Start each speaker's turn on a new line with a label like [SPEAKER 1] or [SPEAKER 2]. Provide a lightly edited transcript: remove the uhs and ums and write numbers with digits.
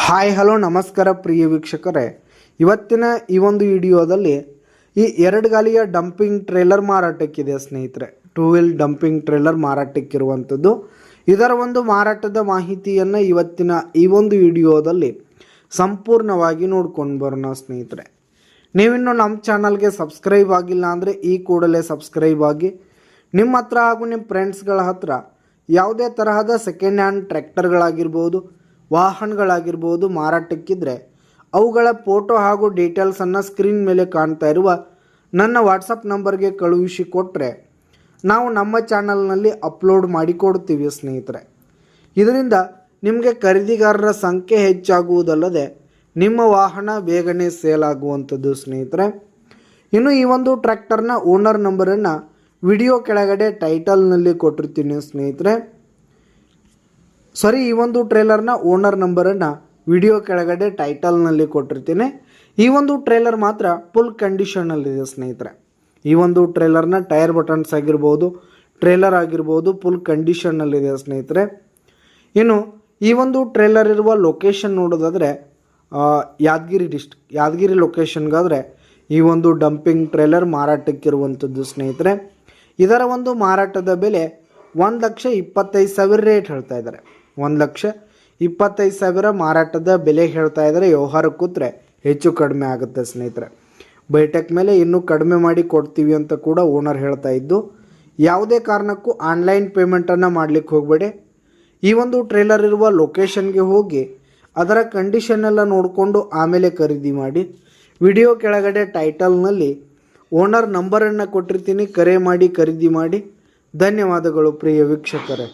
[SPEAKER 1] Hi hello ನಮಸ್ಕಾರ ಪ್ರಿಯ ವೀಕ್ಷಕರೇ, ಇವತ್ತಿನ ಈ ಒಂದು ವಿಡಿಯೋದಲ್ಲಿ ಈ ಎರಡು ಗಾಲಿಯ ಡಂಪಿಂಗ್ ಟ್ರೇಲರ್ ಮಾರಾಟಕ್ಕಿದೆ ಸ್ನೇಹಿತರೆ. ಟೂ ವೀಲ್ ಡಂಪಿಂಗ್ ಟ್ರೇಲರ್ ಮಾರಾಟಕ್ಕಿರುವಂಥದ್ದು. ಇದರ ಒಂದು ಮಾರಾಟದ ಮಾಹಿತಿಯನ್ನು ಇವತ್ತಿನ ಈ ಒಂದು ವಿಡಿಯೋದಲ್ಲಿ ಸಂಪೂರ್ಣವಾಗಿ ನೋಡ್ಕೊಂಡು ಬರೋಣ ಸ್ನೇಹಿತರೆ. ನೀವಿನ್ನು ನಮ್ಮ ಚಾನಲ್ಗೆ ಸಬ್ಸ್ಕ್ರೈಬ್ ಆಗಿಲ್ಲ ಅಂದರೆ ಈ ಕೂಡಲೇ ಸಬ್ಸ್ಕ್ರೈಬ್ ಆಗಿ, ನಿಮ್ಮ ಹತ್ರ ಹಾಗೂ ನಿಮ್ಮ ಫ್ರೆಂಡ್ಸ್ಗಳ ಹತ್ರ ಯಾವುದೇ ತರಹದ ಸೆಕೆಂಡ್ ಹ್ಯಾಂಡ್ ಟ್ರ್ಯಾಕ್ಟರ್ಗಳಾಗಿರ್ಬೋದು, ವಾಹನಗಳಾಗಿರ್ಬೋದು ಮಾರಾಟಕ್ಕಿದ್ರೆ ಅವುಗಳ ಫೋಟೋ ಹಾಗೂ ಡೀಟೇಲ್ಸನ್ನು ಸ್ಕ್ರೀನ್ ಮೇಲೆ ಕಾಣ್ತಾ ಇರುವ ನನ್ನ ವಾಟ್ಸಪ್ ನಂಬರ್ಗೆ ಕಳುಹಿಸಿ ಕೊಟ್ಟರೆ ನಾವು ನಮ್ಮ ಚಾನಲ್ನಲ್ಲಿ ಅಪ್ಲೋಡ್ ಮಾಡಿಕೊಡ್ತೀವಿ ಸ್ನೇಹಿತರೆ. ಇದರಿಂದ ನಿಮಗೆ ಖರೀದಿಗಾರರ ಸಂಖ್ಯೆ ಹೆಚ್ಚಾಗುವುದಲ್ಲದೆ ನಿಮ್ಮ ವಾಹನ ಬೇಗನೆ ಸೇಲ್ ಆಗುವಂಥದ್ದು ಸ್ನೇಹಿತರೆ. ಇನ್ನು ಈ ಒಂದು ಟ್ರ್ಯಾಕ್ಟರ್ನ ಓನರ್ ನಂಬರನ್ನು ವಿಡಿಯೋ ಕೆಳಗಡೆ ಟೈಟಲ್ನಲ್ಲಿ ಕೊಟ್ಟಿರ್ತೀನಿ ಸ್ನೇಹಿತರೆ. ಈ ಒಂದು ಟ್ರೇಲರ್ನ ಓನರ್ ನಂಬರನ್ನು ವಿಡಿಯೋ ಕೆಳಗಡೆ ಟೈಟಲ್ನಲ್ಲಿ ಕೊಟ್ಟಿರ್ತೀನಿ. ಈ ಒಂದು ಟ್ರೇಲರ್ ಮಾತ್ರ ಫುಲ್ ಕಂಡೀಷನಲ್ಲಿದೆ ಸ್ನೇಹಿತರೆ. ಈ ಒಂದು ಟ್ರೇಲರ್ನ ಟೈರ್ ಬಟನ್ಸ್ ಆಗಿರ್ಬೋದು, ಟ್ರೇಲರ್ ಆಗಿರ್ಬೋದು ಫುಲ್ ಕಂಡೀಷನ್ನಲ್ಲಿದೆ ಸ್ನೇಹಿತರೆ. ಇನ್ನು ಈ ಒಂದು ಟ್ರೇಲರ್ ಇರುವ ಲೊಕೇಶನ್ ನೋಡೋದಾದರೆ ಯಾದಗಿರಿ ಲೊಕೇಶನ್ಗಾದರೆ ಈ ಒಂದು ಡಂಪಿಂಗ್ ಟ್ರೇಲರ್ ಮಾರಾಟಕ್ಕಿರುವಂಥದ್ದು ಸ್ನೇಹಿತರೆ. ಇದರ ಒಂದು ಮಾರಾಟದ ಬೆಲೆ 1,25,000 ರೇಟ್ ಹೇಳ್ತಾ ಇದ್ದಾರೆ. 1,25,000 ಮಾರಾಟದ ಬೆಲೆ ಹೇಳ್ತಾ ಇದ್ದಾರೆ. ವ್ಯವಹಾರ ಕೂತ್ರೆ ಹೆಚ್ಚು ಕಡಿಮೆ ಆಗುತ್ತೆ ಸ್ನೇಹಿತರೆ. ಬೈಟೆಕ್ ಮೇಲೆ ಇನ್ನೂ ಕಡಿಮೆ ಮಾಡಿ ಕೊಡ್ತೀವಿ ಅಂತ ಕೂಡ ಓನರ್ ಹೇಳ್ತಾ ಇದ್ದು, ಯಾವುದೇ ಕಾರಣಕ್ಕೂ ಆನ್ಲೈನ್ ಪೇಮೆಂಟನ್ನು ಮಾಡಲಿಕ್ಕೆ ಹೋಗಬೇಡಿ. ಈ ಒಂದು ಟ್ರೇಲರ್ ಇರುವ ಲೊಕೇಶನ್ಗೆ ಹೋಗಿ ಅದರ ಕಂಡೀಷನ್ನೆಲ್ಲ ನೋಡಿಕೊಂಡು ಆಮೇಲೆ ಖರೀದಿ ಮಾಡಿ. ವಿಡಿಯೋ ಕೆಳಗಡೆ ಟೈಟಲ್ನಲ್ಲಿ ಓನರ್ ನಂಬರನ್ನು ಕೊಟ್ಟಿರ್ತೀನಿ, ಕರೆ ಮಾಡಿ ಖರೀದಿ ಮಾಡಿ. ಧನ್ಯವಾದಗಳು ಪ್ರಿಯ ವೀಕ್ಷಕರೇ.